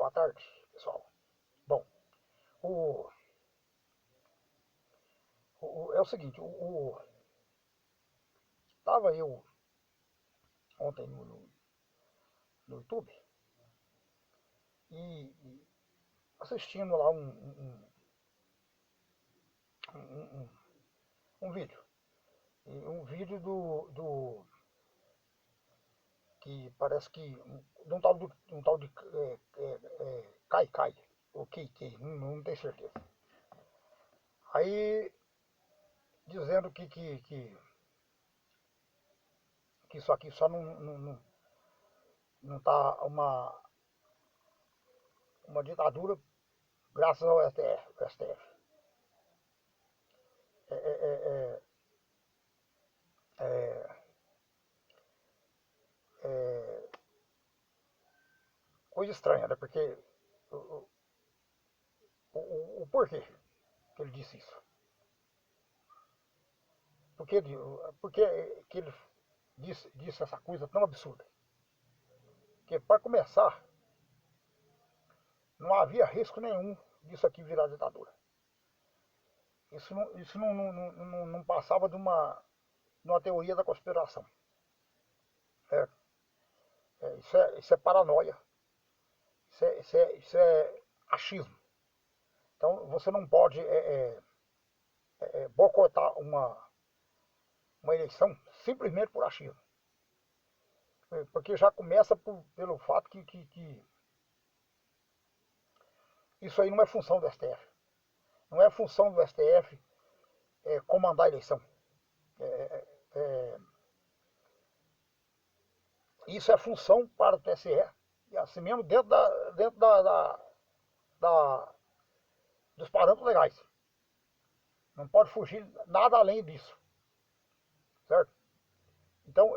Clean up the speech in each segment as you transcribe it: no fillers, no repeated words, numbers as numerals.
Boa tarde, pessoal. Bom, o, é o seguinte, tava eu ontem no YouTube e assistindo lá um, um vídeo. Um vídeo que parece que de um tal de Kai, ou Kei, não tenho certeza. Aí dizendo que isso aqui só não tá uma ditadura graças ao STF. É, é, é, é, é coisa estranha, né? Porque o, o porquê que ele disse isso? Porque, porque que ele disse essa coisa tão absurda? Que para começar, não havia risco nenhum disso aqui virar ditadura. Isso não passava de uma teoria da conspiração. Certo? Isso é paranoia. Isso é achismo. Então você não pode boicotar uma eleição simplesmente por achismo. Porque já começa pelo fato que isso aí não é função do STF. Não é função do STF comandar a eleição. É, isso é função para o TSE. E assim mesmo dentro dos parâmetros legais. Não pode fugir nada além disso. Certo? Então,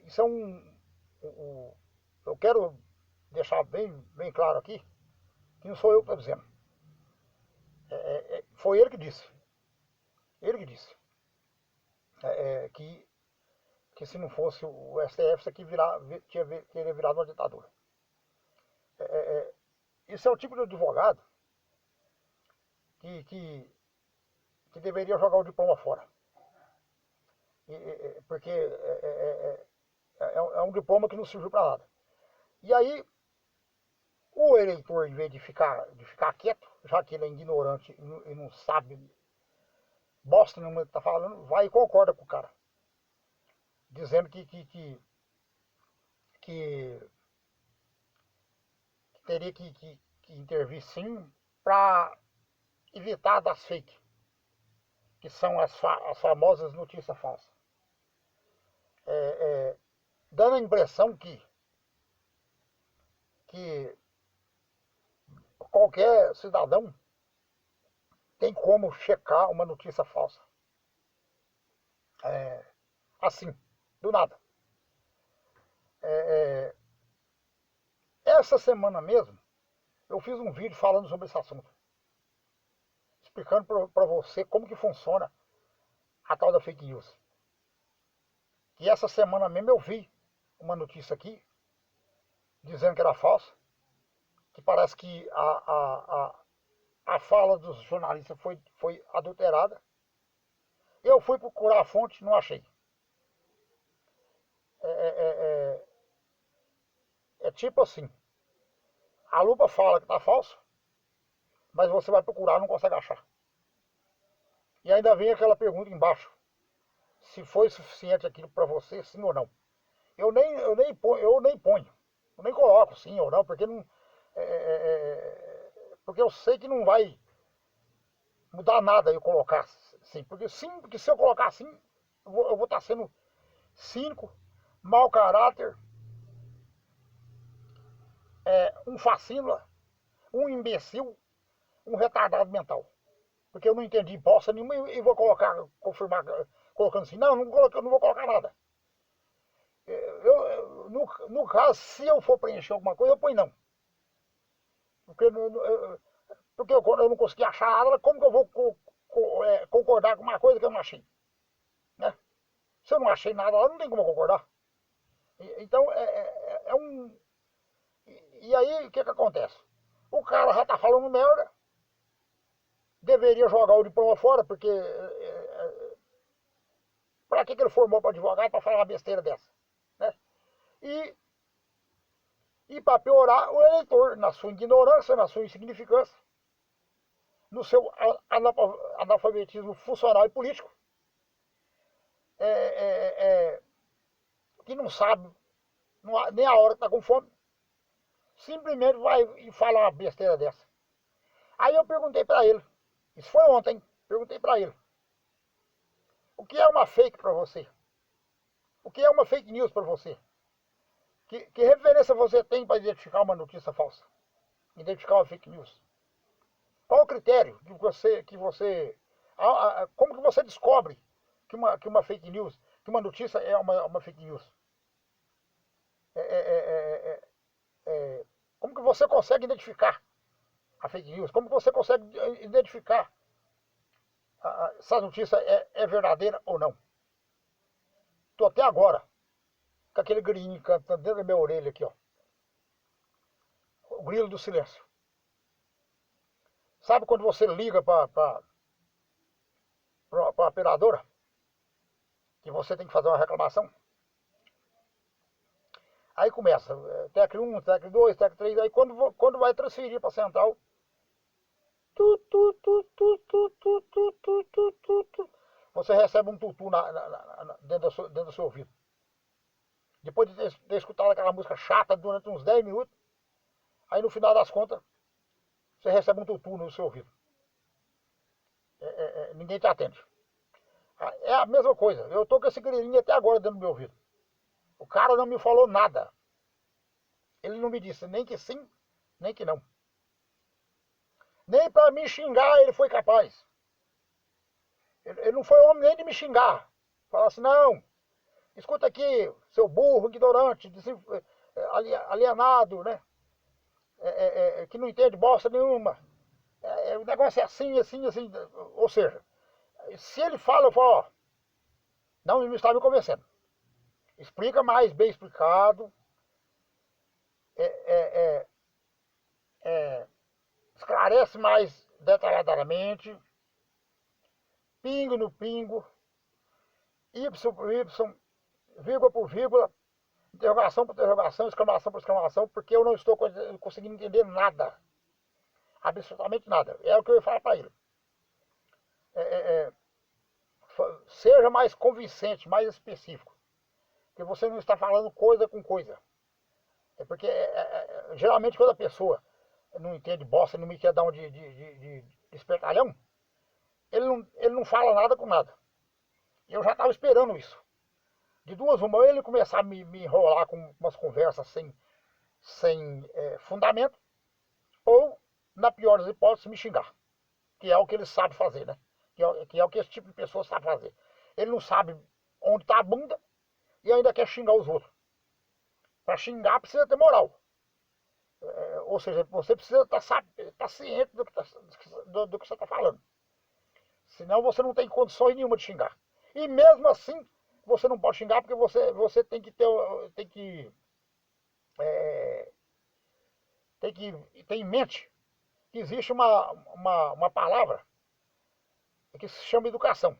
isso é eu quero deixar bem claro aqui que não sou eu que estou dizendo. Foi ele que disse. Ele que disse que se não fosse o STF, isso aqui teria virado uma ditadura. Isso é o tipo de advogado que, que, que deveria jogar o diploma fora. Porque é um diploma que não serviu para nada. E aí, o eleitor, em vez de ficar quieto, já que ele é ignorante e não sabe bosta nenhuma que está falando, vai e concorda com o cara. Dizendo que teria que intervir sim para evitar das fake, que são as famosas notícias falsas. Dando a impressão que qualquer cidadão tem como checar uma notícia falsa. Assim, do nada. Essa semana mesmo, eu fiz um vídeo falando sobre esse assunto. Explicando para você como que funciona a tal da fake news. E essa semana mesmo eu vi uma notícia aqui, dizendo que era falsa, que parece que a fala dos jornalistas foi adulterada. Eu fui procurar a fonte, não achei. É tipo assim, a lupa fala que está falso, mas você vai procurar e não consegue achar. E ainda vem aquela pergunta embaixo, se foi suficiente aquilo para você, sim ou não. Eu nem coloco sim ou não, porque não, porque eu sei que não vai mudar nada eu colocar sim, porque se eu colocar sim, eu vou estar sendo cínico, mau caráter, um facínora, um imbecil, um retardado mental. Porque eu não entendi bosta nenhuma e vou confirmar, colocando assim, não vou colocar nada. No caso, se eu for preencher alguma coisa, eu ponho não. Porque eu não consegui achar nada, como que eu vou concordar com uma coisa que eu não achei? Né? Se eu não achei nada lá, não tem como concordar. Então, E aí, o que acontece? O cara já tá falando merda, deveria jogar o diploma fora, porque pra que ele formou para advogado para falar uma besteira dessa? Né? E, e para piorar, o eleitor, na sua ignorância, na sua insignificância, no seu analfabetismo funcional e político, que não sabe nem a hora que está com fome, simplesmente vai e fala uma besteira dessa. Aí eu perguntei para ele, isso foi ontem, perguntei para ele, o que é uma fake para você? O que é uma fake news para você? Que referência você tem para identificar uma notícia falsa? Identificar uma fake news? Qual o critério como que você descobre que uma fake news, que uma notícia é uma fake news? Como que você consegue identificar a fake news? Como que você consegue identificar se a notícia é verdadeira ou não? Estou até agora com aquele grilinho cantando dentro da minha orelha aqui, ó. O grilo do silêncio. Sabe quando você liga para a operadora que você tem que fazer uma reclamação? Aí começa, TEC 1, TEC 2, TEC 3, aí quando vai transferir para a central, você recebe um tutu dentro do seu ouvido. Depois de ter escutado aquela música chata durante uns 10 minutos, aí no final das contas, você recebe um tutu no seu ouvido. Ninguém te atende. É a mesma coisa, eu tô com esse grilinho até agora dentro do meu ouvido. O cara não me falou nada. Ele não me disse nem que sim, nem que não. Nem para me xingar ele foi capaz. Ele não foi homem nem de me xingar. Falar assim, não, escuta aqui, seu burro, ignorante, alienado, né? Que não entende bosta nenhuma. O negócio é assim, assim, assim. Ou seja, se ele fala, eu falo, ó, não está me convencendo. Explica mais, bem explicado. Esclarece mais detalhadamente. Pingo no pingo. Y por Y, vírgula por vírgula, interrogação por interrogação, exclamação por exclamação, porque eu não estou conseguindo entender nada. Absolutamente nada. É o que eu ia falar para ele. Seja mais convincente, mais específico. Porque você não está falando coisa com coisa. Porque geralmente quando a pessoa não entende bosta, não me quer dar um de espertalhão, ele não fala nada com nada. E eu já estava esperando isso. De duas uma, ele começar a me enrolar com umas conversas sem fundamento, ou, na pior das hipóteses, me xingar. Que é o que ele sabe fazer, né? Que é o que esse tipo de pessoa sabe fazer. Ele não sabe onde está a bunda e ainda quer xingar os outros. Para xingar precisa ter moral. Ou seja, você precisa estar ciente do que você está falando. Senão você não tem condições nenhuma de xingar. E mesmo assim, você não pode xingar porque você tem que ter em mente que existe uma palavra que se chama educação.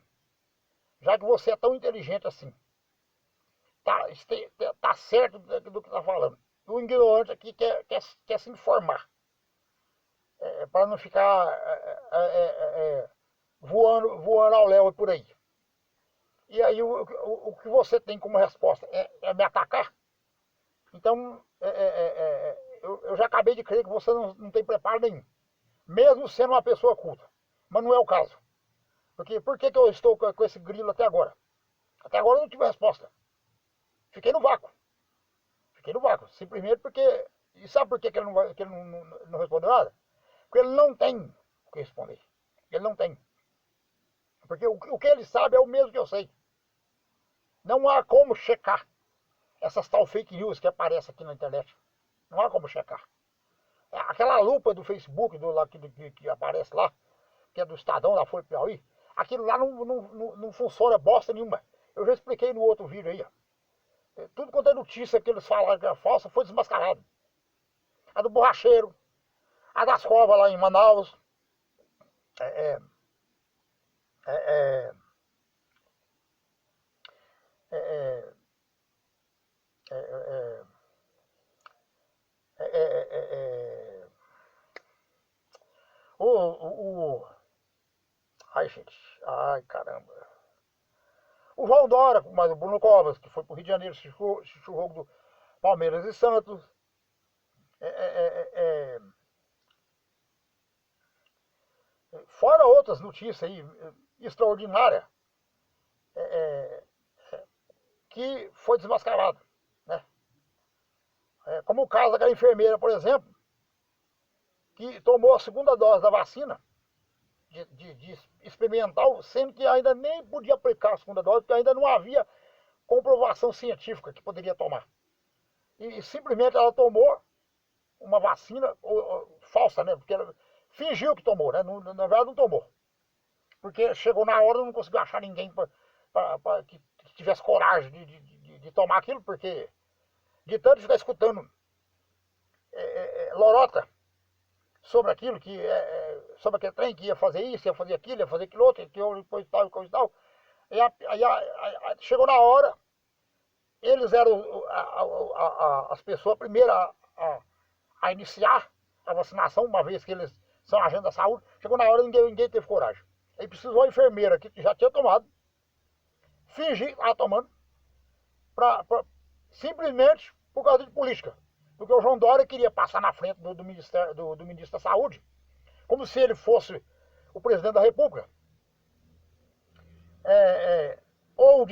Já que você é tão inteligente assim, tá certo do que está falando. O ignorante aqui quer se informar. Para não ficar voando ao léu por aí. E aí o que você tem como resposta é me atacar? Então, eu já acabei de crer que você não tem preparo nenhum. Mesmo sendo uma pessoa culta. Mas não é o caso. Porque por que eu estou com esse grilo até agora? Até agora eu não tive resposta. Fiquei no vácuo. Simplesmente porque... E sabe por que ele não respondeu nada? Porque ele não tem o que responder. Ele não tem. Porque o que ele sabe é o mesmo que eu sei. Não há como checar essas tal fake news que aparecem aqui na internet. Não há como checar. Aquela lupa do Facebook que aparece lá, que é do Estadão, da Folha Piauí, aquilo lá não funciona bosta nenhuma. Eu já expliquei no outro vídeo aí. Tudo quanto é notícia que eles falaram que era falsa foi desmascarado. a do borracheiro, a das covas lá em Manaus. É, é, é, é, é, é, é, é, é, é, o, ai, gente, ai, caramba. O João Dória, mas o Bruno Covas, que foi pro Rio de Janeiro, assistiu o jogo do Palmeiras e Santos. É, é, é, fora outras notícias aí, extraordinárias, é, que foi desmascarado, né? Como o caso daquela enfermeira, por exemplo, que tomou a segunda dose da vacina de experimental, sendo que ainda nem podia aplicar a segunda dose, porque ainda não havia comprovação científica que poderia tomar. E simplesmente ela tomou uma vacina falsa, né? Porque ela fingiu que tomou, né? Na verdade não tomou. Porque chegou na hora e não conseguiu achar ninguém que tivesse coragem de tomar aquilo, porque de tanto ficar escutando lorota sobre aquilo, sobre aquele trem que ia fazer isso, ia fazer aquilo outro, que depois tal e coisa e tal. Chegou na hora, eles eram as pessoas primeiras a iniciar a vacinação, uma vez que eles são agentes da saúde. Chegou na hora e ninguém teve coragem. Aí precisou a enfermeira que já tinha tomado, fingir que estava tomando, simplesmente por causa de política. Porque o João Dória queria passar na frente do ministro da Saúde, como se ele fosse o presidente da República, ou o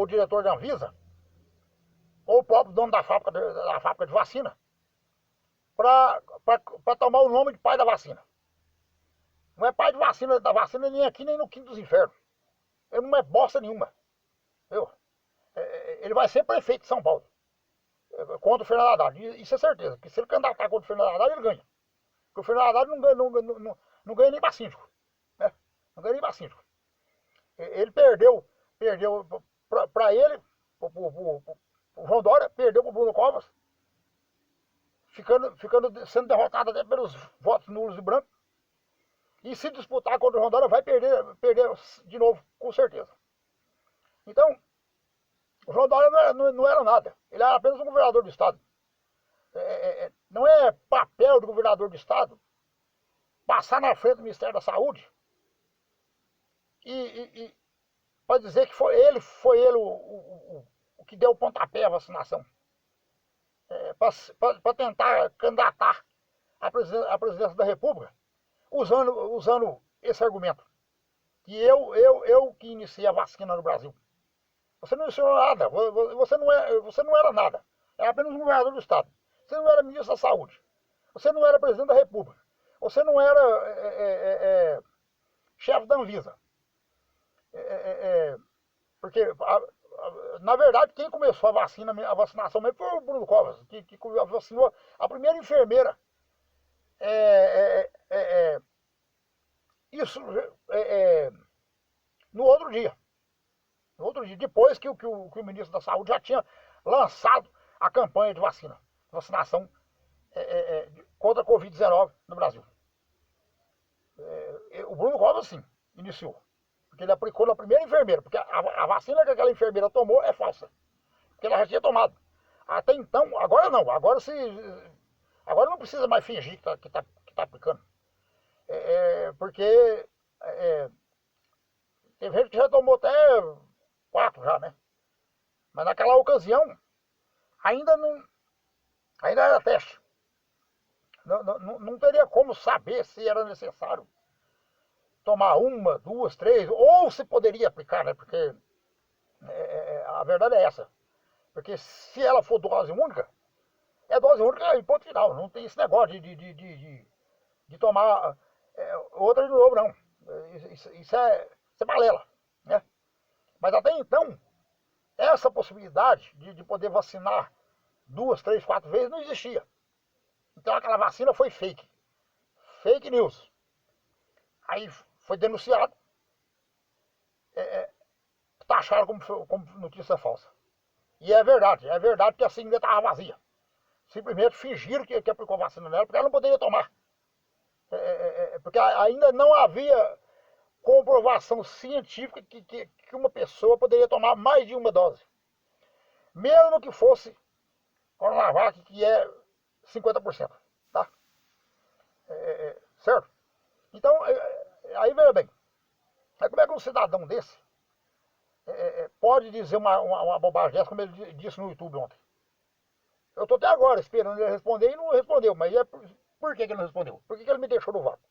diretor da Anvisa, ou o próprio dono da fábrica de vacina, para tomar o nome de pai da vacina. Não é pai de vacina, da vacina nem aqui nem no quinto dos infernos. Ele não é bosta nenhuma. Viu? Ele vai ser prefeito de São Paulo contra o Fernando Haddad. Isso é certeza, que se ele candidatar contra o Fernando Haddad, ele ganha. Porque o Fernando Haddad não ganha nem para síndico. Né? Não ganha nem para síndico. Ele perdeu para ele, o João Dória, perdeu para o Bruno Covas, sendo derrotado até pelos votos nulos e brancos. E se disputar contra o João Dória, vai perder de novo, com certeza. Então, o João Dória não era nada. Ele era apenas um governador do estado. Não é papel do governador do estado passar na frente do Ministério da Saúde e para dizer que foi ele o que deu o pontapé à vacinação. Para tentar candidatar à presidência da República, usando esse argumento. Que eu que iniciei a vacina no Brasil. Você não iniciou nada, você não era nada. Era apenas um governador do estado. Você não era ministro da Saúde. Você não era presidente da República. Você não era chefe da Anvisa. Porque, na verdade, quem começou a vacinação mesmo foi o Bruno Covas, que vacinou a primeira enfermeira. Isso no outro dia. No outro dia, depois que o ministro da Saúde já tinha lançado a campanha de vacinação contra a Covid-19 no Brasil. O Bruno Covas, sim, iniciou. Porque ele aplicou na primeira enfermeira. Porque a vacina que aquela enfermeira tomou é falsa. Porque ela já tinha tomado. Até então, agora não. Agora não precisa mais fingir que tá aplicando. Porque teve gente que já tomou até 4 já, né? Mas naquela ocasião, ainda era teste. Não teria como saber se era necessário tomar 1, 2, 3, ou se poderia aplicar, né? Porque a verdade é essa. Porque se ela for dose única, é dose única e ponto final. Não tem esse negócio de tomar outra de novo, não. Isso é balela, né? Mas até então, essa possibilidade de poder vacinar 2, 3, 4 vezes não existia. Então aquela vacina foi fake. Fake news. Aí foi denunciado. Taxaram como notícia falsa. E é verdade que a seringa estava vazia. simplesmente fingiram que aplicou vacina nela, porque ela não poderia tomar. Porque ainda não havia comprovação científica que uma pessoa poderia tomar mais de uma dose. Mesmo que fosse Coronavac, que é 50%, tá? Certo? Então, aí veja bem, como é que um cidadão desse pode dizer uma bobagem dessa, como ele disse no YouTube ontem? Eu estou até agora esperando ele responder e não respondeu, mas por que ele não respondeu? Por que ele me deixou no vácuo?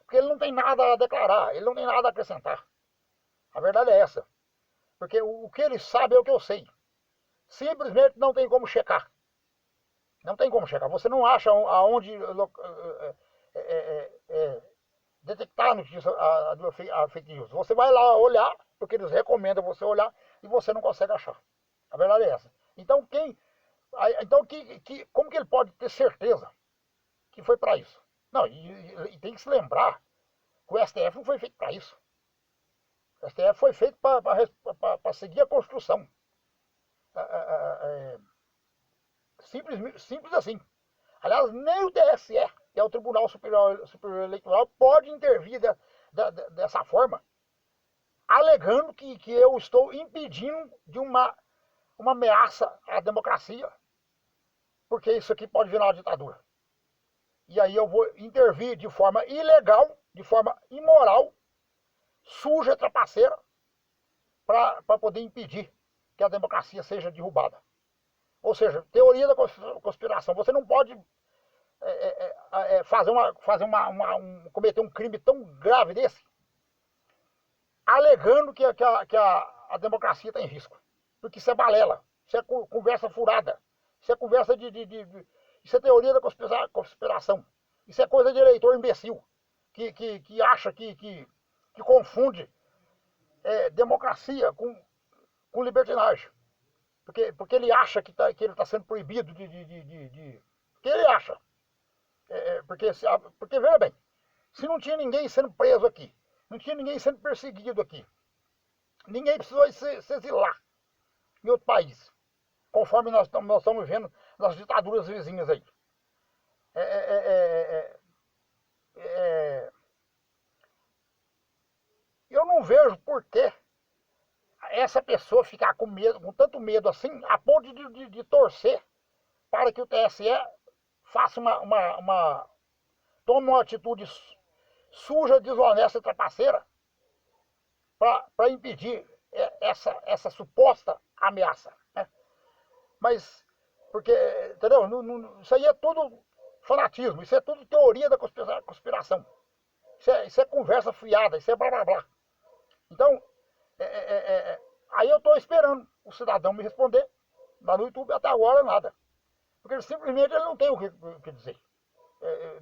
Porque ele não tem nada a declarar, ele não tem nada a acrescentar. A verdade é essa. Porque o que ele sabe é o que eu sei. Simplesmente não tem como checar. Não tem como checar. Você não acha aonde detectar a notícia, a fake news. Você vai lá olhar, porque eles recomendam você olhar, e você não consegue achar. A verdade é essa. Então, como que ele pode ter certeza que foi para isso? Não, e tem que se lembrar que o STF não foi feito para isso. O STF foi feito para seguir a Constituição. Simples assim. Aliás, nem o TSE, que é o Tribunal Superior Eleitoral, pode intervir dessa forma, alegando que eu estou impedindo de uma ameaça à democracia, porque isso aqui pode virar uma ditadura. E aí eu vou intervir de forma ilegal, de forma imoral, suja, trapaceira, para poder impedir que a democracia seja derrubada. Ou seja, teoria da conspiração. Você não pode cometer um crime tão grave desse, alegando que a democracia está em risco. Porque isso é balela, isso é conversa furada, isso é conversa isso é teoria da conspiração. Isso é coisa de eleitor imbecil, que acha que confunde democracia com libertinagem. Porque ele acha que ele está sendo proibido porque ele acha. Porque, veja bem, se não tinha ninguém sendo preso aqui, não tinha ninguém sendo perseguido aqui, ninguém precisou se exilar em outro país, conforme nós estamos vendo nas ditaduras vizinhas aí. Eu não vejo por que essa pessoa ficar com medo, com tanto medo assim, a ponto de torcer para que o TSE faça tome uma atitude suja, desonesta e trapaceira para impedir essa suposta ameaça. Né? Mas, porque, entendeu? Isso aí é tudo fanatismo, isso é tudo teoria da conspiração. Isso é conversa fiada, isso é blá blá blá. Então, aí eu estou esperando o cidadão me responder lá no YouTube, até agora nada. Porque simplesmente ele não tem o que dizer.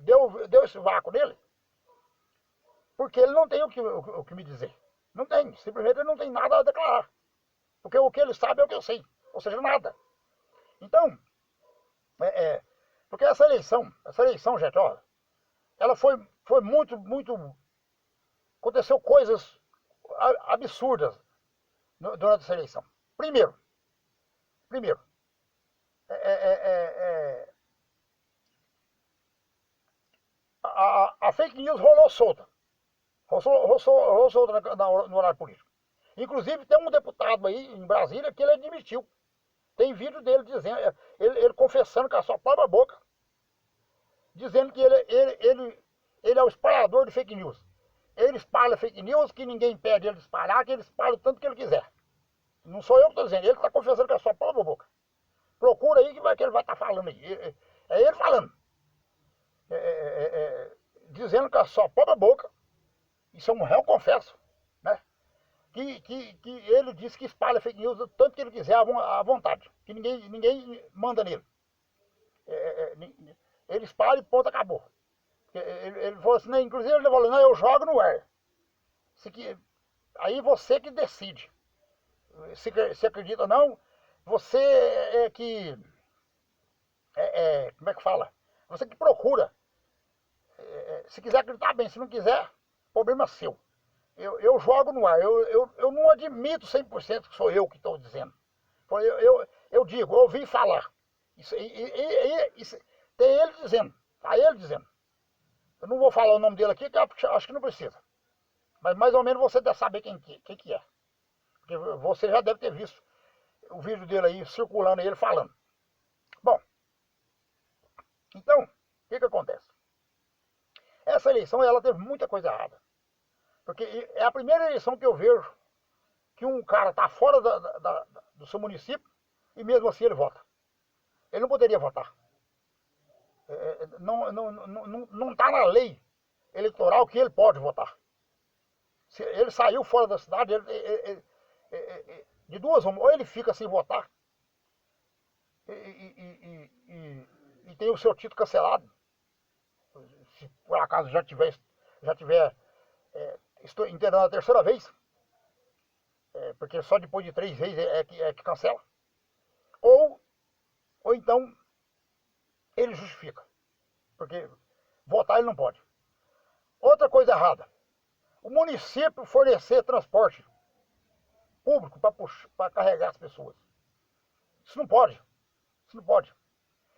Deu esse vácuo nele, porque ele não tem o que me dizer. Não tem, simplesmente ele não tem nada a declarar. Porque o que ele sabe é o que eu sei, ou seja, nada. Então, porque essa eleição, gente, ó, ela foi muito, muito... Aconteceu coisas absurdas durante essa eleição. Primeiro, a fake news rolou solta. Rolou solta no horário político. Inclusive, tem um deputado aí em Brasília que ele admitiu. Tem vídeo dele dizendo, ele confessando com a sua própria boca, dizendo que ele é o espalhador de fake news. Ele espalha fake news que ninguém pede ele de espalhar, que ele espalha o tanto que ele quiser. Não sou eu que estou dizendo, ele está confessando com a sua própria boca. Procura aí que ele vai estar falando aí. É ele falando. Dizendo com a sua própria boca, isso é um réu confesso, né? Que ele disse que espalha fake news o tanto que ele quiser à vontade. Que ninguém manda nele. Ele espalha e ponto, acabou. Ele falou assim, né? Inclusive ele falou, não, eu jogo no ar. Aí você que decide. Se acredita ou não, você como é que fala? Você que procura. Se quiser acreditar bem, se não quiser, problema seu. Eu jogo no ar, eu não admito 100% que sou eu que estou dizendo. Eu digo, eu ouvi falar. Tem ele dizendo, tá ele dizendo. Eu não vou falar o nome dele aqui, porque acho que não precisa. Mas mais ou menos você deve saber quem que é. Porque você já deve ter visto o vídeo dele aí circulando, ele falando. Bom, então, o que acontece? Essa eleição, ela teve muita coisa errada. Porque é a primeira eleição que eu vejo que um cara tá fora do seu município e mesmo assim ele vota. Ele não poderia votar. Não está na lei eleitoral que ele pode votar. Se ele saiu fora da cidade, de duas uma, ou ele fica sem votar e tem o seu título cancelado, se por acaso já tiver inteirando a terceira vez, porque só depois de 3 vezes que cancela, ou então ele justifica, porque votar ele não pode. Outra coisa errada, o município fornecer transporte público para carregar as pessoas. Isso não pode. Isso não pode.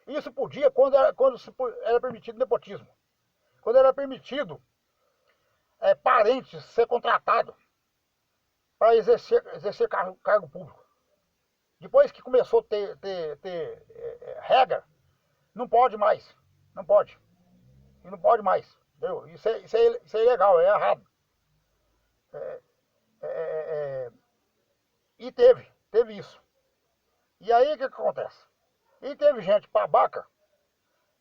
Isso podia quando era permitido nepotismo. Quando era permitido parentes ser contratado para exercer cargo público. Depois que começou a ter regra, não pode mais. Não pode. E não pode mais. Entendeu? Isso é ilegal, é errado. E teve isso. E aí o que acontece? E teve gente babaca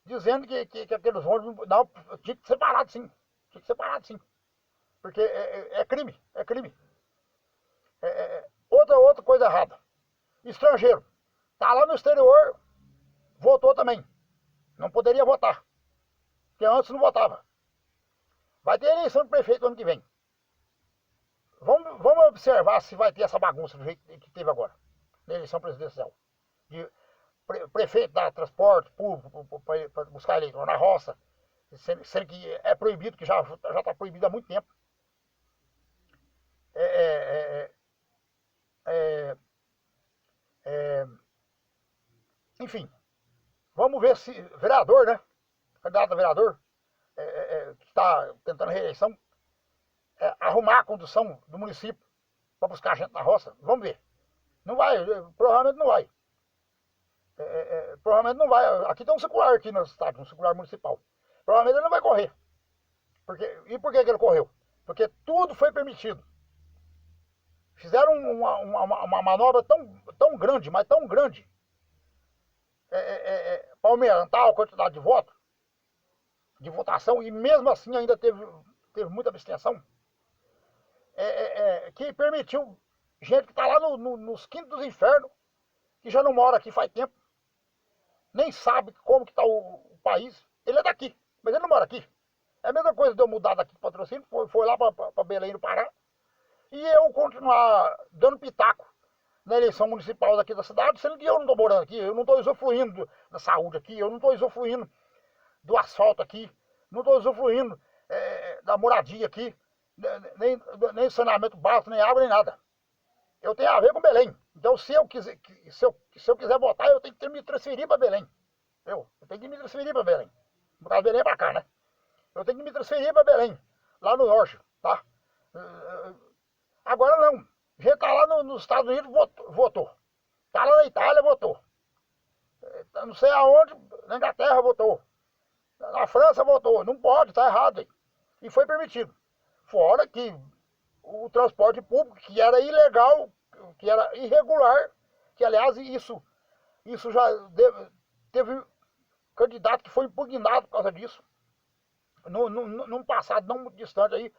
dizendo que aqueles ônibus não, tinha que ser parado sim. Tinha que ser parado sim. Porque é crime, é crime. Outra coisa errada. Estrangeiro. Tá lá no exterior, votou também. Não poderia votar. Porque antes não votava. Vai ter eleição de prefeito ano que vem. Vamos observar se vai ter essa bagunça do jeito que teve agora, na eleição presidencial. De prefeito dar transporte público para buscar eleitor na roça, sendo que é proibido, que já está proibido há muito tempo. Enfim, vamos ver se vereador, né? Candidato a vereador, que está tentando reeleição, arrumar a condução do município para buscar gente na roça. Vamos ver. Não vai, provavelmente não vai. Provavelmente não vai. Aqui tem um circular aqui no estado, um circular municipal. Provavelmente ele não vai correr. E por que ele correu? Porque tudo foi permitido. Fizeram uma manobra tão grande, mas tão grande, para aumentar a quantidade de votação, e mesmo assim ainda teve muita abstenção, que permitiu gente que está lá nos quintos dos infernos, que já não mora aqui faz tempo, nem sabe como que está o país. Ele é daqui, mas ele não mora aqui. É a mesma coisa de eu mudar daqui de Patrocínio, foi lá para Belém do Pará, e eu continuar dando pitaco na eleição municipal daqui da cidade, sendo que eu não estou morando aqui, eu não estou usufruindo da saúde aqui, eu não estou usufruindo do asfalto aqui, não estou usufruindo da moradia aqui, nem saneamento básico, nem água, nem nada. Eu tenho a ver com Belém. Então, se eu quiser votar, eu tenho que me transferir para Belém. Eu tenho que me transferir para Belém. No caso, Belém é para cá, né? Eu tenho que me transferir para Belém, lá no norte, tá? Agora não. Já tá lá nos Estados Unidos, votou. Tá lá na Itália, votou. Não sei aonde, na Inglaterra, votou. Na França, votou. Não pode, tá errado aí. E foi permitido. Fora que o transporte público, que era ilegal, que era irregular, que aliás isso já teve candidato que foi impugnado por causa disso. Num passado não muito distante aí,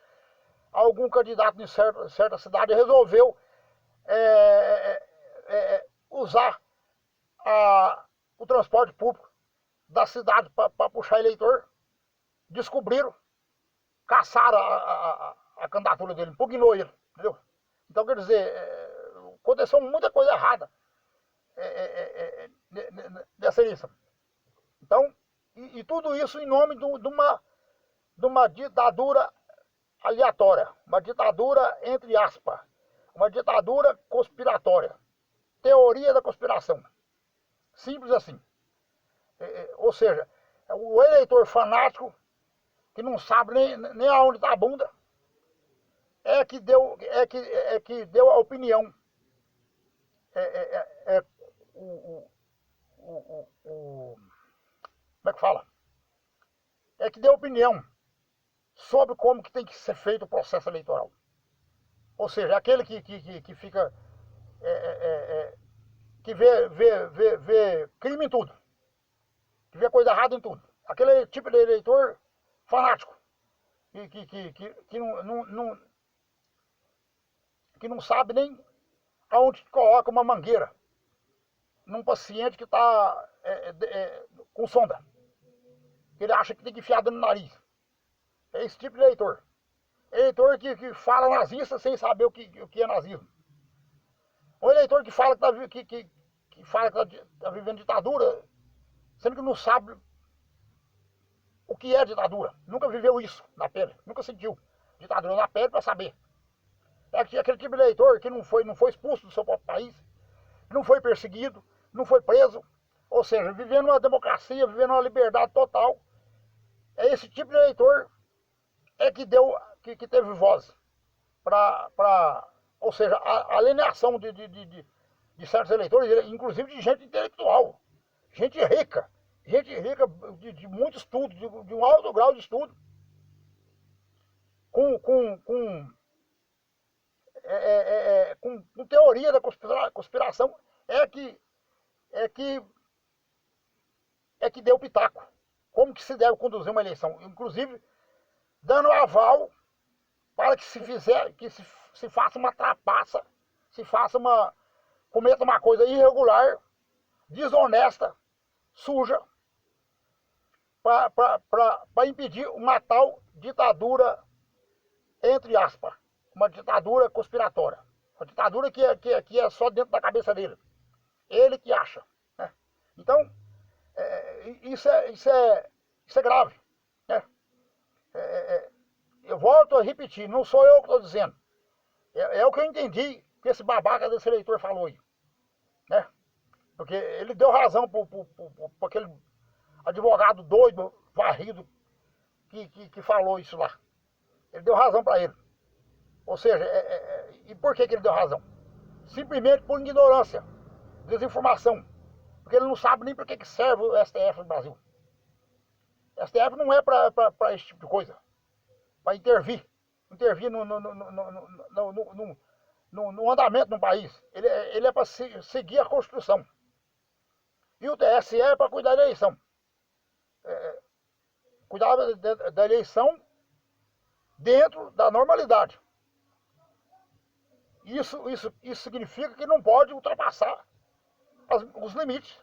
algum candidato em certa cidade resolveu usar o transporte público da cidade para puxar eleitor. Descobriram, caçaram a candidatura dele, impugnou ele, entendeu? Então, quer dizer, aconteceu muita coisa errada dessa eleição. Então, e tudo isso em nome de uma ditadura aleatória, uma ditadura entre aspas, uma ditadura conspiratória, teoria da conspiração, simples assim. Ou seja, o eleitor fanático, que não sabe nem aonde está a bunda, que deu a opinião. Como é que fala? É que deu opinião sobre como que tem que ser feito o processo eleitoral. Ou seja, aquele que fica, que vê crime em tudo, que vê coisa errada em tudo. Aquele tipo de eleitor fanático, que não sabe nem aonde coloca uma mangueira num paciente que está com sonda. Ele acha que tem que enfiar dentro do nariz. É esse tipo de eleitor. Eleitor que fala nazista sem saber o que é nazismo. O eleitor que fala que tá vivendo ditadura, sendo que não sabe o que é ditadura. Nunca viveu isso na pele, nunca sentiu ditadura na pele para saber. É aquele tipo de eleitor que não foi expulso do seu próprio país, não foi perseguido, não foi preso, ou seja, vivendo uma democracia, vivendo uma liberdade total. É esse tipo de eleitor que teve voz ou seja, a alienação de certos eleitores, inclusive de gente intelectual, gente rica de muito estudo, de um alto grau de estudo, com teoria da conspiração, é que deu pitaco. Como que se deve conduzir uma eleição, inclusive dando aval para que se faça uma trapaça, cometa uma coisa irregular, desonesta, suja, para impedir uma tal ditadura, entre aspas, uma ditadura conspiratória, uma ditadura que é só dentro da cabeça dele, ele que acha, né? Então, isso é grave, né? Eu volto a repetir, não sou eu que estou dizendo, é o que eu entendi que esse babaca desse eleitor falou aí, né? Porque ele deu razão para aquele advogado doido, varrido, que falou isso lá. Ele deu razão para ele. Ou seja, e por que ele deu razão? Simplesmente por ignorância, desinformação. Porque ele não sabe nem para que serve o STF no Brasil. O STF não é para esse tipo de coisa. Para intervir no andamento do país. Ele é para seguir a Constituição. E o TSE é para cuidar da eleição. Cuidar da eleição dentro da normalidade. Isso significa que não pode ultrapassar os limites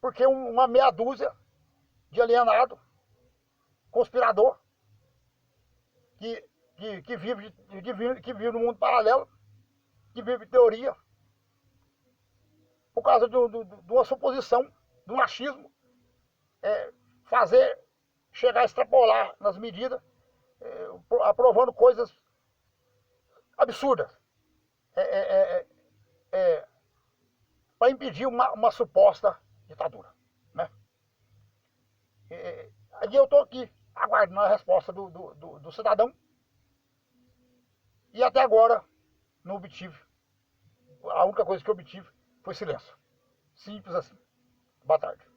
porque uma meia dúzia de alienado, conspirador, que vive no mundo paralelo, que vive de teoria, por causa de uma suposição, de um achismo, chegar a extrapolar nas medidas, aprovando coisas absurdas, para impedir uma suposta ditadura, né? Aí eu estou aqui aguardando a resposta do cidadão, e até agora não obtive. A única coisa que eu obtive foi silêncio. Simples assim. Boa tarde.